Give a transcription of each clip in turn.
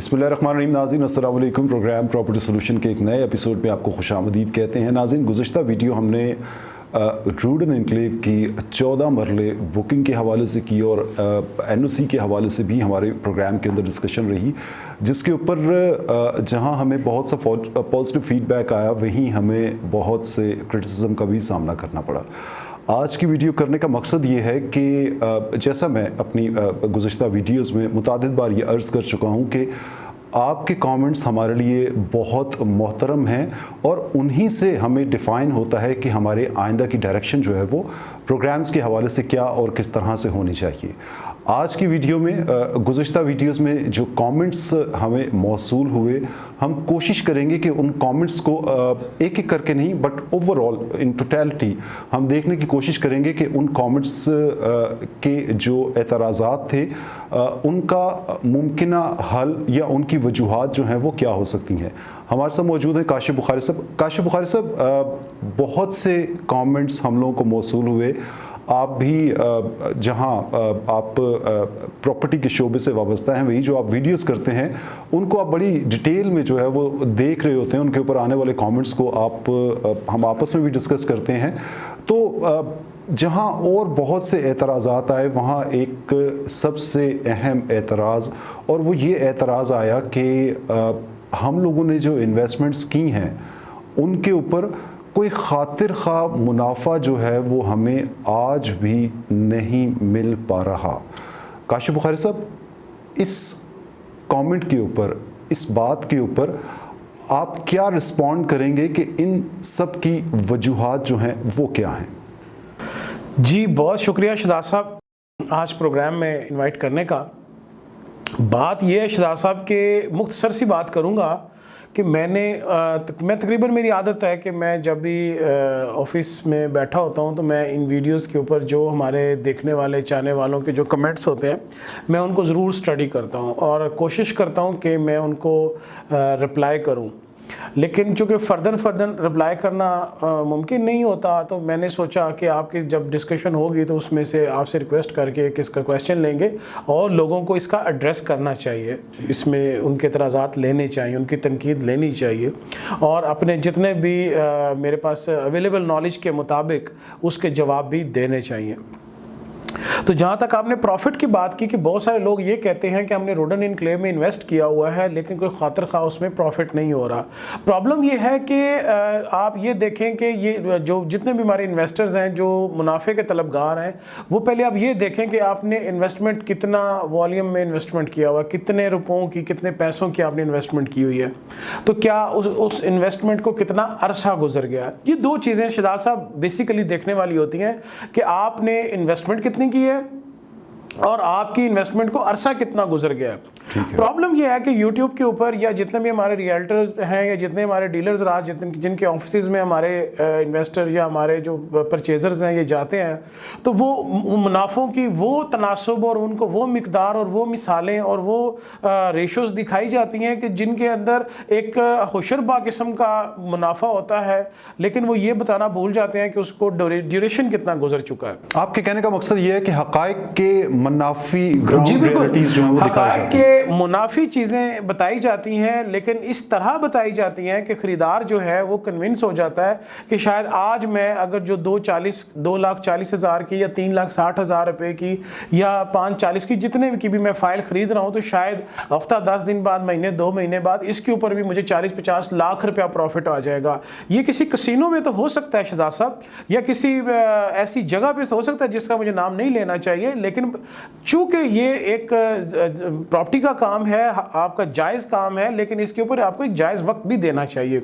बिस्मिल्लाहिर्रहमानिर्रहीम। नाज़रीन अस्सलाम वालेकुम। प्रोग्राम प्रॉपर्टी सोल्यूशन के एक नए एपिसोड में आपको खुशामदीद कहते हैं। नाज़रीन, गुज़श्ता वीडियो हमने रूडन एनक्लेव की 14 मरले बुकिंग के हवाले से की और NOC के हवाले से भी हमारे प्रोग्राम के अंदर डिस्कशन रही, जिसके ऊपर जहां हमें बहुत सा पॉजिटिव फीडबैक आया, वहीं हमें बहुत से क्रिटिसिज्म का भी सामना करना पड़ा। आज की वीडियो करने का मकसद ये है कि जैसा मैं अपनी गुज़श्ता वीडियोस में मुतादिद बार ये अर्ज़ कर चुका हूँ कि आपके कमेंट्स हमारे लिए बहुत मोहतरम हैं और उन्हीं से हमें डिफ़ाइन होता है कि हमारे आइंदा की डायरेक्शन जो है वो प्रोग्राम्स के हवाले से क्या और किस तरह से होनी चाहिए। आज की वीडियो में गुज़श्ता वीडियोस में जो कमेंट्स हमें मौसूल हुए, हम कोशिश करेंगे कि उन कमेंट्स को एक एक करके नहीं बट ओवरऑल इन टोटलिटी हम देखने की कोशिश करेंगे कि उन कमेंट्स के जो एतराज़ात थे उनका मुमकिना हल या उनकी वजूहात जो हैं वो क्या हो सकती हैं। हमारे साथ मौजूद हैं काशिफ बुखारी साहब। काशिफ बुखारी साहब, बहुत से कमेंट्स हम लोगों को मौसूल हुए। आप भी जहां आप प्रॉपर्टी के शोबे से वाबस्ता हैं, वही जो आप वीडियोस करते हैं उनको आप बड़ी डिटेल में जो है वो देख रहे होते हैं। उनके ऊपर आने वाले कमेंट्स को हम आपस में भी डिस्कस करते हैं। तो जहां और बहुत से एतराज़ात आए, वहां एक सबसे अहम एतराज़, और वो ये एतराज़ आया कि हम लोगों ने जो इन्वेस्टमेंट्स की हैं उनके ऊपर कोई खातिर खा मुनाफा जो है वो हमें आज भी नहीं मिल पा रहा। काशिफ बुखारी साहब, इस कमेंट के ऊपर, इस बात के ऊपर आप क्या रिस्पॉन्ड करेंगे कि इन सब की वजूहात जो हैं वो क्या हैं? जी, बहुत शुक्रिया शहजाद साहब आज प्रोग्राम में इनवाइट करने का। बात यह है शहजाद साहब के मुख्तसर सी बात करूँगा कि मैं तकरीबन, मेरी आदत है कि मैं जब भी ऑफिस में बैठा होता हूं तो मैं इन वीडियोस के ऊपर जो हमारे देखने वाले चाहने वालों के जो कमेंट्स होते हैं मैं उनको ज़रूर स्टडी करता हूं और कोशिश करता हूं कि मैं उनको रिप्लाई करूं। लेकिन चूँकि फ़र्दन रिप्लाई करना मुमकिन नहीं होता, तो मैंने सोचा कि आपकी जब डिस्कशन होगी तो उसमें से आपसे रिक्वेस्ट करके किसका क्वेश्चन लेंगे और लोगों को इसका एड्रेस करना चाहिए, इसमें उनके एतराज़ात लेने चाहिए, उनकी तनकीद लेनी चाहिए और अपने जितने भी मेरे पास अवेलेबल नॉलेज के मुताबिक उसके जवाब भी देने चाहिए। तो जहाँ तक आपने प्रॉफिट की बात की कि बहुत सारे लोग ये कहते हैं कि हमने रूडन एनक्लेव में इन्वेस्ट किया हुआ है लेकिन कोई खातिर खा उसमें प्रॉफिट नहीं हो रहा। प्रॉब्लम ये है कि आप ये देखें कि ये जो जितने भी हमारे इन्वेस्टर्स हैं जो मुनाफे के तलबगार हैं, वो पहले आप ये देखें कि आपने इन्वेस्टमेंट कितना वॉल्यूम में इन्वेस्टमेंट किया हुआ, कितने रुपयों की, कितने पैसों की आपने इन्वेस्टमेंट की हुई है, तो क्या उस इन्वेस्टमेंट को कितना अरसा गुजर गया। ये दो चीज़ें शहजाद साहब बेसिकली देखने वाली होती हैं कि आपने इन्वेस्टमेंट कितनी की है और आपकी इन्वेस्टमेंट को अरसा कितना गुजर गया है। प्रॉब्लम यह है कि YouTube के ऊपर या जितने भी हमारे रियल्टर्स हैं या जितने हमारे डीलर्स रहा, जिनके ऑफिसेज में हमारे इन्वेस्टर या हमारे जो परचेजर्स हैं ये जाते हैं, तो वो मुनाफों की वो तनासब और उनको वो मिकदार और वो मिसालें और वो रेशोज़ दिखाई जाती हैं कि जिनके अंदर एक होशरबा किस्म का मुनाफा होता है, लेकिन वो ये बताना भूल जाते हैं कि उसको ड्यूरेशन कितना गुजर चुका है। आपके कहने का मकसद ये है कि हक़ाइक़ के मुनाफी ग्राउंड रियलिटीज़ जो हैं वो दिखाई जाती हैं, मुनाफी चीज़ें बताई जाती हैं, लेकिन इस तरह बताई जाती हैं कि ख़रीदार जो है वो कन्विंस हो जाता है कि शायद आज मैं अगर जो 2,40,000 की या 3,60,000 रुपए की या 5,40 की जितने की भी मैं फ़ाइल ख़रीद रहा हूँ, तो शायद हफ्ता 10 दिन बाद, महीने 2 महीने बाद इसके ऊपर भी मुझे 40-50 लाख रुपया प्रॉफिट आ जाएगा। ये किसी कसिनो में तो हो सकता है शहजाद साहब, या किसी ऐसी जगह पे हो सकता है जिसका मुझे नाम नहीं लेना चाहिए, लेकिन चूँकि ये एक प्रॉपर्टी का काम है, आपका जायज़ काम है, लेकिन इसके ऊपर आपको एक जायज़ वक्त भी देना चाहिए।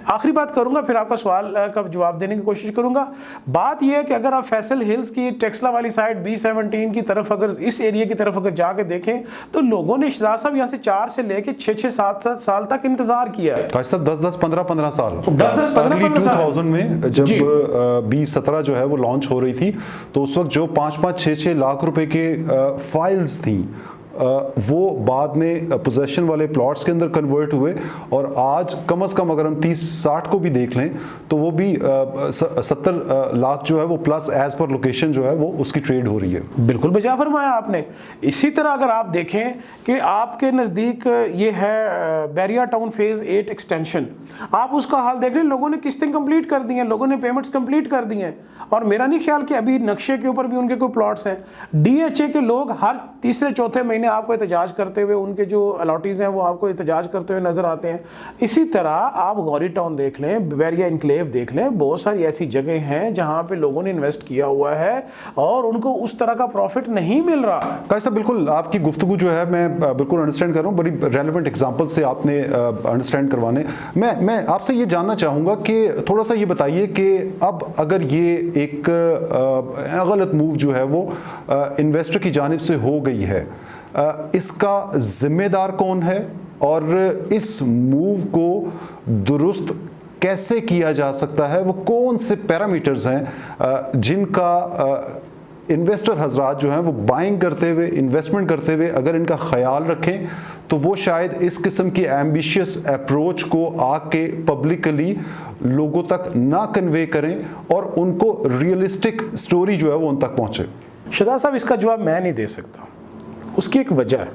आखिरी बात करूंगा, फिर आपका सवाल का जवाब देने की कोशिश करूंगा। बात यह है कि अगर आप फैसल हिल्स की टेक्सला वाली साइड B17 की तरफ, अगर इस एरिया की तरफ अगर जाके देखें तो लोगों ने शहजाद साहब यहाँ से 4 से लेके 6-6, 7-7 साल तक इंतजार किया है। 10-10, 15-15 साल। 2000 में जब B17 जो है वो लॉन्च हो रही थी, तो उस वक्त जो 5-5, 6-6 लाख रुपए के फाइल्स थी वो बाद में पोजेशन वाले प्लॉट्स के अंदर कन्वर्ट हुए, और आज कम से कम अगर हम 30-60 को भी देख लें तो वो भी 70 लाख जो है वो प्लस एज पर लोकेशन जो है वो उसकी ट्रेड हो रही है। बिल्कुल बजा फरमाया आपने। इसी तरह अगर आप देखें कि आपके नज़दीक ये है बैरिया टाउन फेज़ 8 एक्सटेंशन, आप उसका हाल देख लें, लोगों ने किस्तें कंप्लीट कर दी हैं, लोगों ने पेमेंट्स कंप्लीट कर दी हैं, और मेरा नहीं ख्याल कि अभी नक्शे के ऊपर भी उनके कोई प्लॉट्स हैं। DHA के लोग हर तीसरे चौथे महीने आपको एहतजाज करते हुए, उनके जो अलॉटीज़ हैं वो आपको एहतजाज करते हुए नज़र आते हैं। इसी तरह आप गौरी टाउन देख लें, बैरिया इनक्लेव देख लें, बहुत सारी ऐसी जगह हैं जहाँ पे लोगों ने इन्वेस्ट किया हुआ है और उनको उस तरह का प्रॉफिट नहीं मिल रहा। काजी साहब, बिल्कुल आपकी गुफ्तगू जो है मैं बिल्कुल अंडरस्टैंड कर रहा हूँ, बड़ी रेलेवेंट एग्जांपल से आपने अंडरस्टैंड करवाने। मैं आपसे ये जानना चाहूँगा कि थोड़ा सा ये बताइए कि अब अगर ये एक गलत मूव जो है वो इन्वेस्टर की जानिब से हो गई है, इसका जिम्मेदार कौन है और इस मूव को दुरुस्त कैसे किया जा सकता है? वो कौन से पैरामीटर्स हैं जिनका इन्वेस्टर हजरात जो हैं वो बाइंग करते हुए, इन्वेस्टमेंट करते हुए अगर इनका ख्याल रखें तो वो शायद इस किस्म की एम्बिशियस अप्रोच को आके पब्लिकली लोगों तक ना कन्वे करें और उनको रियलिस्टिक स्टोरी जो है वो उन तक पहुंचे। शहजाद साहब, इसका जवाब मैं नहीं दे सकता, उसकी एक वजह है।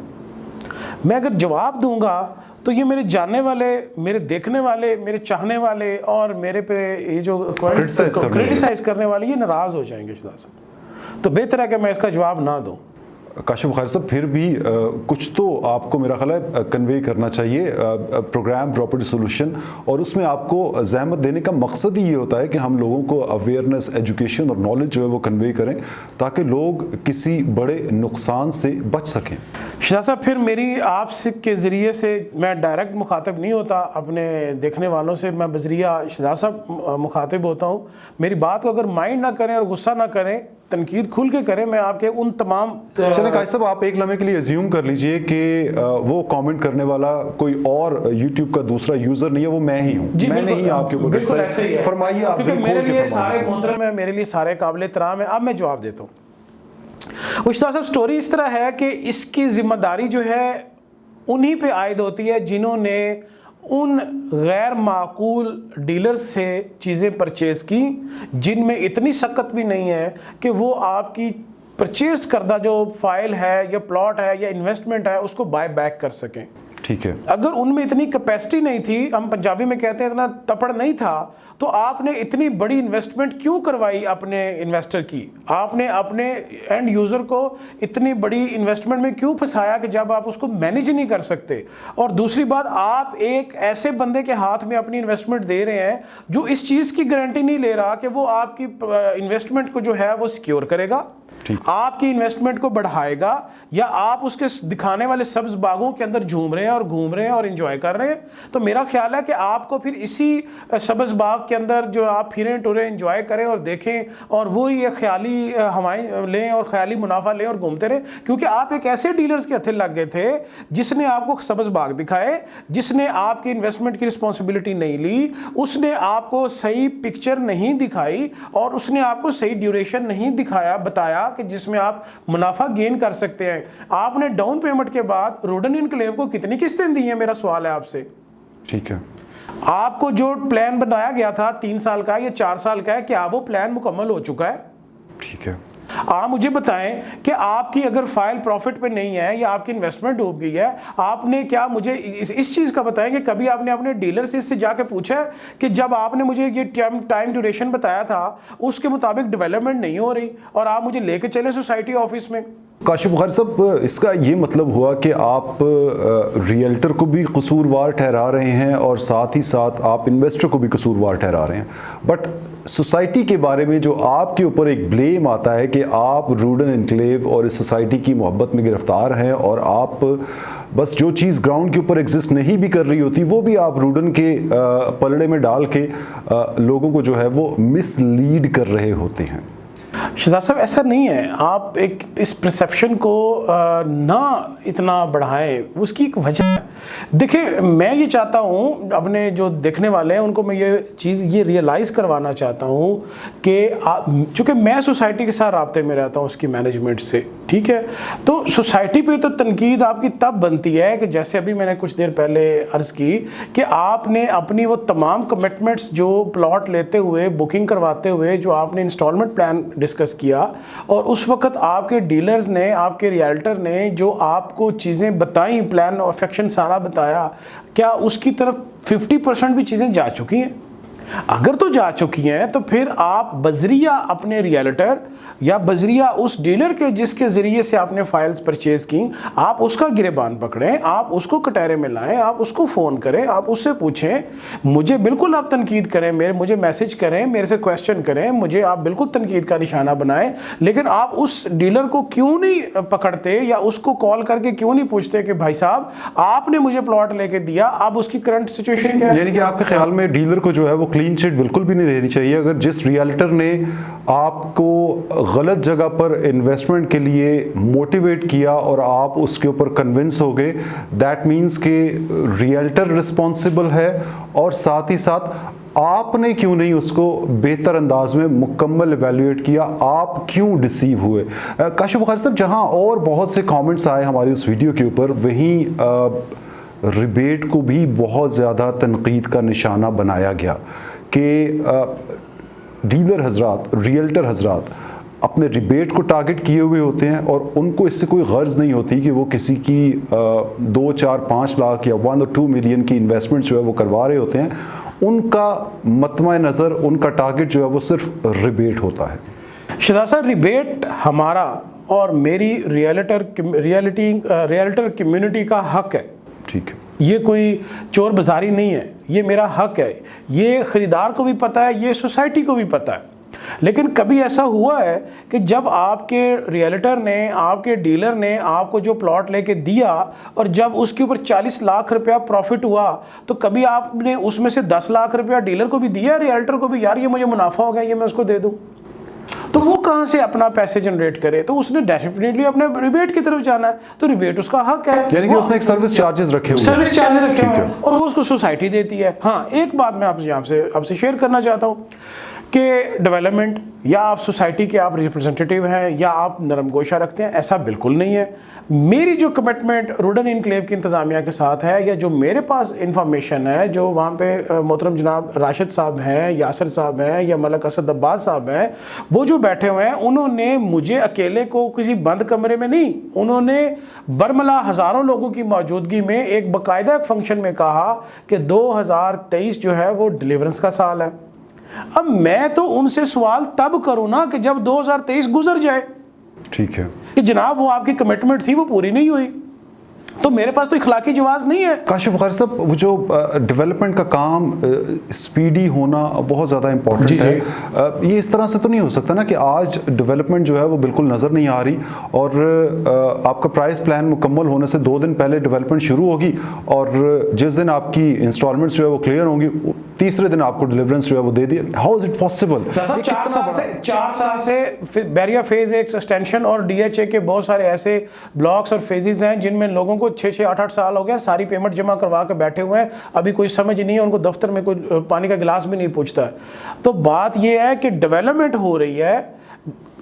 मैं अगर जवाब दूंगा तो ये मेरे जानने वाले, मेरे देखने वाले, मेरे चाहने वाले और मेरे पे ये जो क्रिटिसाइज करने वाले ये नाराज हो जाएंगे शहजाद साहब। तो बेहतर है कि मैं इसका जवाब ना दूं। काशिफ बुखारी साहब, फिर भी कुछ तो आपको मेरा ख्याल है कन्वे करना चाहिए प्रोग्राम प्रॉपर्टी सोल्यूशन, और उसमें आपको जहमत देने का मकसद ही ये होता है कि हम लोगों को अवेयरनेस, एजुकेशन और नॉलेज जो है वो कन्वे करें ताकि लोग किसी बड़े नुकसान से बच सकें। शाह साहब, फिर मेरी आपसे के ज़रिए से मैं डायरेक्ट मुखातिब नहीं होता अपने देखने वालों से, मैं बजरिया शहजाद साहब मुखातिब होता हूँ। मेरी बात को अगर माइंड ना करें और गुस्सा ना करें, तनकीद खुल के करें, मैं आपके उन तमाम चलें काशिफ साहब, आप एक लम्हे के लिए अज्यूम कर लीजिए कि वो कमेंट करने वाला कोई और यूट्यूब का दूसरा यूजर नहीं है, वो मैं ही हूँ। मैं नहीं आपके ऊपर फरमाइए आप। क्योंकि मेरे लिए सारे मोहतरम है, मेरे लिए सारे काबिल एहतराम है। अब मैं जवाब देता हूँ। उस्ताद साहब, स्टोरी इस तरह है कि इसकी जिम्मेदारी जो है उन्हीं पे आयद होती है जिन्होंने उन गैर माकूल डीलर्स से चीज़ें परचेज़ की जिनमें इतनी शक्कत भी नहीं है कि वो आपकी परचेज करदा जो फाइल है या प्लॉट है या इन्वेस्टमेंट है उसको बाय बैक कर सकें। ठीक है। अगर उनमें इतनी कैपेसिटी नहीं थी, हम पंजाबी में कहते हैं इतना तपड़ नहीं था, तो आपने इतनी बड़ी इन्वेस्टमेंट क्यों करवाई अपने इन्वेस्टर की? आपने अपने एंड यूज़र को इतनी बड़ी इन्वेस्टमेंट में क्यों फंसाया कि जब आप उसको मैनेज नहीं कर सकते? और दूसरी बात, आप एक ऐसे बंदे के हाथ में अपनी इन्वेस्टमेंट दे रहे हैं जो इस चीज़ की गारंटी नहीं ले रहा कि वो आपकी इन्वेस्टमेंट को जो है वो सिक्योर करेगा, आपकी इन्वेस्टमेंट को बढ़ाएगा, या आप उसके दिखाने वाले सब्ज बागों के अंदर झूम रहे हैं और घूम रहे हैं और एंजॉय कर रहे हैं। तो मेरा ख्याल है कि आपको फिर इसी सब्ज बाग के अंदर जो आप फिरें टुरें एंजॉय करें और देखें और वो ही ख्याली हवाएं लें और ख्याली मुनाफा लें और घूमते रहें, क्योंकि आप एक ऐसे डीलर्स के हथे लग गए थे जिसने आपको सब्ज बाग दिखाए, जिसने आपकी इन्वेस्टमेंट की रिस्पॉन्सिबिलिटी नहीं ली, उसने आपको सही पिक्चर नहीं दिखाई और उसने आपको सही ड्यूरेशन नहीं दिखाया, बताया कि जिसमें आप मुनाफा गेन कर सकते हैं। आपने डाउन पेमेंट के बाद रूडन इनक्लेव को कितनी किस्तें दी हैं, मेरा सवाल है आपसे। ठीक है। आपको जो प्लान बनाया गया था 3 साल का या 4 साल का है, क्या वो प्लान मुकम्मल हो चुका है? ठीक है। आप मुझे बताएं कि आपकी अगर फाइल प्रॉफिट पे नहीं है या आपकी इन्वेस्टमेंट डूब गई है, आपने क्या मुझे इस चीज़ का बताएं कि कभी आपने अपने डीलर से इससे जाके पूछा कि जब आपने मुझे ये टाइम ड्यूरेशन बताया था उसके मुताबिक डेवलपमेंट नहीं हो रही और आप मुझे लेके चले सोसाइटी ऑफिस में? काशिफ बुखारी साहब, इसका ये मतलब हुआ कि आप रियल्टर को भी कसूरवार ठहरा रहे हैं और साथ ही साथ आप इन्वेस्टर को भी कसूरवार ठहरा रहे हैं, बट सोसाइटी के बारे में जो आपके ऊपर एक ब्लेम आता है कि आप रूडन एनक्लेव और इस सोसाइटी की मोहब्बत में गिरफ्तार हैं और आप बस जो चीज़ ग्राउंड के ऊपर एग्जिस्ट नहीं भी कर रही होती वो भी आप रूडन के पलड़े में डाल के लोगों को जो है वो मिसलीड कर रहे होते हैं। शहजाद साहब, ऐसा नहीं है। आप एक इस परसेप्शन को ना इतना बढ़ाएं, उसकी एक वजह है देखिए, मैं ये चाहता हूँ अपने जो देखने वाले हैं उनको मैं ये रियलाइज़ करवाना चाहता हूँ कि चूँकि मैं सोसाइटी के साथ राब्ते में रहता हूँ उसकी मैनेजमेंट से, ठीक है, तो सोसाइटी पे तो तनकीद आपकी तब बनती है कि जैसे अभी मैंने कुछ देर पहले अर्ज़ की कि आपने अपनी वो तमाम कमिटमेंट्स जो प्लॉट लेते हुए, बुकिंग करवाते हुए जो आपने इंस्टॉलमेंट प्लान डिस्कस किया, और उस वक्त आपके डीलर्स ने, आपके रियल्टर ने जो आपको चीज़ें बताई, प्लान ऑफ एक्शन सारा बताया, क्या उसकी तरफ 50% भी चीज़ें जा चुकी हैं? अगर तो जा चुकी हैं तो फिर आप बजरिया अपने रियल्टर या बजरिया उस डीलर के जिसके ज़रिए से आपने फाइल्स परचेज़ की, आप उसका गिरेबान पकड़ें, आप उसको कटहरे में लाएं, आप उसको फ़ोन करें, आप उससे पूछें, मुझे बिल्कुल आप तनकीद करें, मुझे मैसेज करें, मेरे से क्वेश्चन करें, मुझे आप बिल्कुल तनकीद का निशाना बनाएं, लेकिन आप उस डीलर को क्यों नहीं पकड़ते या उसको कॉल करके क्यों नहीं पूछते कि भाई साहब आपने मुझे प्लॉट लेके दिया, अब उसकी करंट सिचुएशन क्या है? यानी कि आपके ख्याल में डीलर को जो है वो क्लीन चिट बिल्कुल भी नहीं देनी चाहिए। अगर जिस रियल्टर ने आपको गलत जगह पर इन्वेस्टमेंट के लिए मोटिवेट किया और आप उसके ऊपर कन्विंस हो गए, दैट मीन्स कि रियल्टर रिस्पॉन्सिबल है, और साथ ही साथ आपने क्यों नहीं उसको बेहतर अंदाज में मुकम्मल एवेल्यूएट किया, आप क्यों डिसीव हुए। काशिफ बुखारी साहब, जहां और बहुत से कमेंट्स आए हमारी उस वीडियो के ऊपर, वहीं रिबेट को भी बहुत ज़्यादा तनकीद का निशाना बनाया गया कि डीलर हजरात, रियल्टर हजरात अपने रिबेट को टारगेट किए हुए होते हैं और उनको इससे कोई गर्ज नहीं होती कि वो किसी की 2, 4, 5 लाख या 1 और 2 मिलियन की इन्वेस्टमेंट जो है वो करवा रहे होते हैं। उनका मतमा नज़र, उनका टारगेट जो है वो सिर्फ रिबेट होता है। शहजाद साहब, रिबेट हमारा और मेरी रियल्टर कम्युनिटी का हक है, ठीक है, ये कोई चोर बाजारी नहीं है, ये मेरा हक है, ये ख़रीदार को भी पता है, ये सोसाइटी को भी पता है। लेकिन कभी ऐसा हुआ है कि जब आपके रियल्टर ने, आपके डीलर ने आपको जो प्लॉट लेके दिया और जब उसके ऊपर 40 लाख रुपया प्रॉफिट हुआ, तो कभी आपने उसमें से 10 लाख रुपया डीलर को भी दिया, रियल्टर को भी, यार ये मुझे मुनाफा हो गया, ये मैं उसको दे दूँ, तो वो कहाँ से अपना पैसे जनरेट करे? तो उसने डेफिनेटली अपने रिबेट की तरफ जाना है, तो रिबेट उसका हक है, यानी कि उसने एक सर्विस चार्जेस रखे हुए, सर्विस चार्जेस रखे हुए हैं और वो उसको सोसाइटी देती है। हाँ, एक बात मैं आपसे शेयर करना चाहता हूँ कि डेवलपमेंट या आप सोसाइटी के आप रिप्रेजेंटेटिव हैं या आप नरम गोशा रखते हैं, ऐसा बिल्कुल नहीं है। मेरी जो कमिटमेंट रूडन इनक्लेव की इंतज़ामिया के साथ है, या जो मेरे पास इंफॉर्मेशन है, जो वहाँ पे मोहतरम जनाब राशिद साहब हैं, यासर साहब हैं या मलक असद अब्बास साहब हैं, वो जो बैठे हुए हैं, उन्होंने मुझे अकेले को किसी बंद कमरे में नहीं, उन्होंने बरमला हज़ारों लोगों की मौजूदगी में एक बाकायदा फंक्शन में कहा कि 2023 जो है वो डिलीवरेंस का साल है। अब मैं तो उनसे सवाल तब करूं ना कि जब 2023 गुजर जाए, ठीक है, कि जनाब वो आपकी कमिटमेंट थी वो पूरी नहीं हुई, तो मेरे पास तो इखलाकी जवाब नहीं है। काशिफ बुखारी साहब, वो जो डेवलपमेंट का काम स्पीडी होना बहुत ज़्यादा इंपॉर्टेंट है। ये इस तरह से तो नहीं हो सकता ना कि आज डेवलपमेंट जो है वो बिल्कुल नज़र नहीं आ रही और आपका प्राइस प्लान मुकम्मल होने से 2 दिन पहले डेवलपमेंट शुरू होगी और जिस दिन आपकी इंस्टॉलमेंट्स जो है वो क्लियर होंगी, तीसरे दिन आपको डिलीवरेंस जो है वो दे दिया। How is it possible? 4 साल से बैरिया फेज एक्सटेंशन और DHA के बहुत सारे ऐसे ब्लॉक्स और फेजेस हैं जिनमें लोगों को 6-6, 8-8 साल हो गया, सारी पेमेंट जमा करवा के बैठे हुए हैं, अभी कोई समझ नहीं है, उनको दफ्तर में कोई पानी का गिलास भी नहीं पूछता है। तो बात यह है कि डेवलपमेंट हो रही है,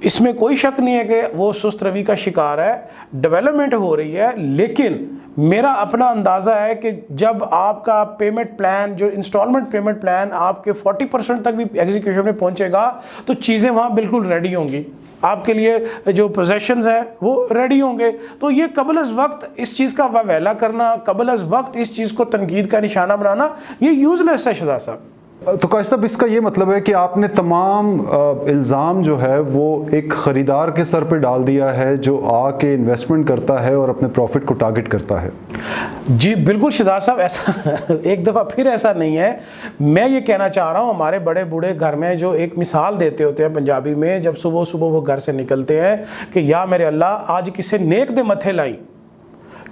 इसमें कोई शक नहीं है कि वो सुस्त रवि का शिकार है, डेवलपमेंट हो रही है, लेकिन मेरा अपना अंदाज़ा है कि जब आपका पेमेंट प्लान, जो इंस्टॉलमेंट पेमेंट प्लान आपके 40% तक भी एग्जीक्यूशन में पहुंचेगा, तो चीज़ें वहाँ बिल्कुल रेडी होंगी, आपके लिए जो पोजेशंस हैं वो रेडी होंगे। तो ये कबल अज़ वक्त इस चीज़ का वहला करना, कबल अज़ वक्त इस चीज़ को तनकीद का निशाना बनाना, ये यूज़लेस है शहजाद साहब। तो काशिफ साहब, इसका ये मतलब है कि आपने तमाम इल्ज़ाम जो है वो एक ख़रीदार के सर पे डाल दिया है जो आके इन्वेस्टमेंट करता है और अपने प्रॉफिट को टारगेट करता है। जी बिल्कुल शहजाद साहब, ऐसा एक दफ़ा फिर ऐसा नहीं है। मैं ये कहना चाह रहा हूँ, हमारे बड़े बूढ़े घर में जो एक मिसाल देते होते हैं पंजाबी में, जब सुबह सुबह वो घर से निकलते हैं कि या मेरे अल्लाह आज किसे नेक दे मत्थे लाई,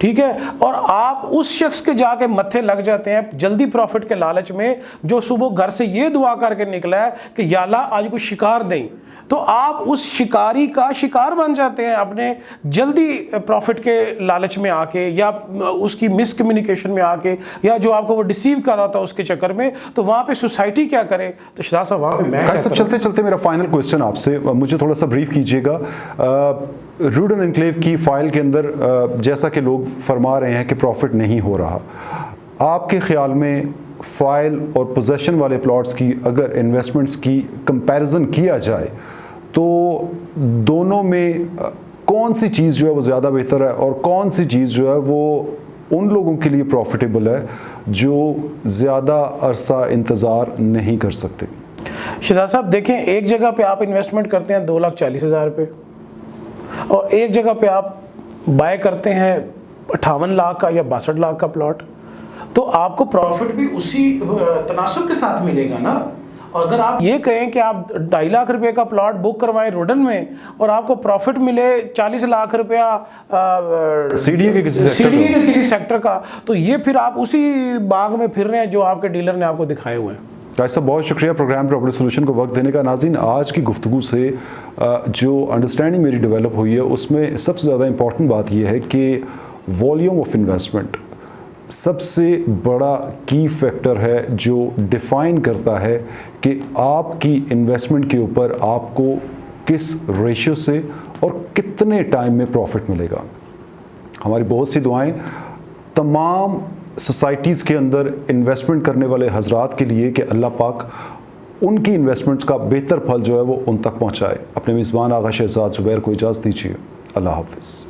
ठीक है, और आप उस शख्स के जाके मत्थे लग जाते हैं जल्दी प्रॉफिट के लालच में, जो सुबह घर से ये दुआ करके निकला है कि या अल्लाह आज कोई शिकार दें, तो आप उस शिकारी का शिकार बन जाते हैं अपने जल्दी प्रॉफिट के लालच में आके, या उसकी मिसकम्युनिकेशन में आके, या जो आपको वो डिसीव कर रहा था उसके चक्कर में। तो वहाँ पे सोसाइटी क्या करे? तो शहजाद साहब वहाँ पे मैं क्या सब करूं? चलते चलते मेरा फाइनल क्वेश्चन आपसे, मुझे थोड़ा सा ब्रीफ कीजिएगा। रूडन एनक्लेव की फाइल के अंदर जैसा कि लोग फरमा रहे हैं कि प्रॉफिट नहीं हो रहा, आपके ख्याल में फाइल और पोजेशन वाले प्लॉट्स की अगर इन्वेस्टमेंट्स की कंपैरिजन किया जाए तो दोनों में कौन सी चीज़ जो है वो ज़्यादा बेहतर है, और कौन सी चीज़ जो है वो उन लोगों के लिए प्रॉफिटेबल है जो ज़्यादा अरसा इंतज़ार नहीं कर सकते? शहजाद साहब देखें, एक जगह पे आप इन्वेस्टमेंट करते हैं 2,40,000 रुपये, और एक जगह पे आप बाय करते हैं 58 लाख का या 62 लाख का प्लॉट, तो आपको प्रॉफिट भी उसी तनासुब के साथ मिलेगा ना। और अगर आप ये कहें कि आप 2.5 लाख रुपए का प्लॉट बुक करवाएं रूडन में और आपको प्रॉफिट मिले 40 लाख रुपया सीडीए के किसी सेक्टर का, तो ये फिर आप उसी बाग में फिर रहे हैं जो आपके डीलर ने आपको दिखाए हुए हैं। राज साहब बहुत शुक्रिया प्रोग्राम प्रॉपर्टी सोल्यूशन को वक्त देने का। नाज़रीन, आज की गुफ्तगू से जो अंडरस्टैंडिंग मेरी डेवलप हुई है उसमें सबसे ज़्यादा इंपॉर्टेंट बात यह है कि वॉल्यूम ऑफ इन्वेस्टमेंट सबसे बड़ा की फैक्टर है जो डिफ़ाइन करता है कि आपकी इन्वेस्टमेंट के ऊपर आपको किस रेशियो से और कितने टाइम में प्रॉफिट मिलेगा। हमारी बहुत सी दुआएं तमाम सोसाइटीज़ के अंदर इन्वेस्टमेंट करने वाले हजरात के लिए कि अल्लाह पाक उनकी इन्वेस्टमेंट्स का बेहतर फल जो है वो उन तक पहुँचाए। अपने मेज़बान आगा शहजाद ज़ुबैर को इजाज़त दीजिए। अल्लाह हाफ़िज़।